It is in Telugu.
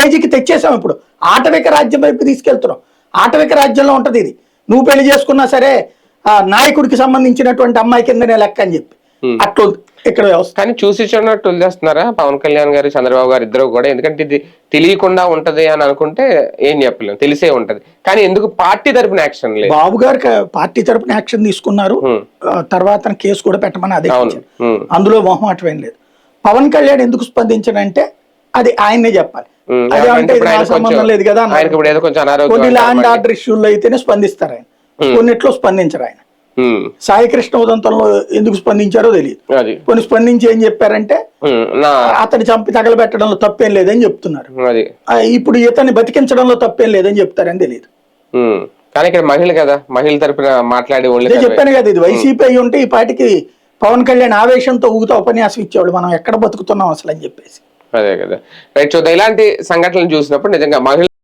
స్టేజ్కి తెచ్చేసాం. ఇప్పుడు ఆటవిక రాజ్యం వైపు తీసుకెళ్తున్నాం. ఆటవిక రాజ్యంలో ఉంటది ఇది. నువ్వు పెళ్లి చేసుకున్నా సరే నాయకుడికి సంబంధించినటువంటి అమ్మాయి కిందనే లెక్క అని చెప్పి అట్లా ఇక్కడ వ్యవస్థ. కానీ చూసి చూడనట్టు వదిలేస్తున్నారా పవన్ కళ్యాణ్ గారు చంద్రబాబు గారు ఇద్దరు కూడా? ఎందుకంటే ఇది తెలియకుండా ఉంటది అని అనుకుంటే ఏం చెప్పలేము, తెలిసే ఉంటది. కానీ ఎందుకు పార్టీ తరపున యాక్షన్ లేదు? బాబు గారు పార్టీ తరపున యాక్షన్ తీసుకున్నారు. తర్వాత కేసు కూడా పెట్టమని అదే అందులో మొహమాటం ఏం లేదు. పవన్ కళ్యాణ్ ఎందుకు స్పందించడంటే అది ఆయన్నే చెప్పాలి. అదే సంబంధం లేదు కదా. కొన్ని ల్యాండ్ ఆర్డర్ ఇష్యూల్లో అయితేనే స్పందిస్తారు ఆయన, కొన్నిట్లో స్పందించరు ఆయన. సాయికృష్ణ ఉదంతంలో ఎందుకు స్పందించారో తెలియదు. కొన్ని స్పందించి ఏం చెప్పారంటే అతని చంపి తగలబెట్టడంలో తప్పేం లేదని చెప్తున్నారు. ఇప్పుడు ఇతన్ని బతికించడంలో తప్పేం లేదని చెప్తారని తెలియదు. కానీ ఇక్కడ మహిళ కదా, మహిళ తరపున మాట్లాడే చెప్పాను కదా, ఇది వైసీపీ అయి ఉంటే ఈ పాటికి పవన్ కళ్యాణ్ ఆవేశంతో ఊగుతా ఉపన్యాసం ఇచ్చేవాడు, మనం ఎక్కడ బతుకుతున్నాం అసలు అని చెప్పేసి. అదే కదా. రైట్. చూద్దాం ఇలాంటి సంఘటనలు చూసినప్పుడు నిజంగా మహిళ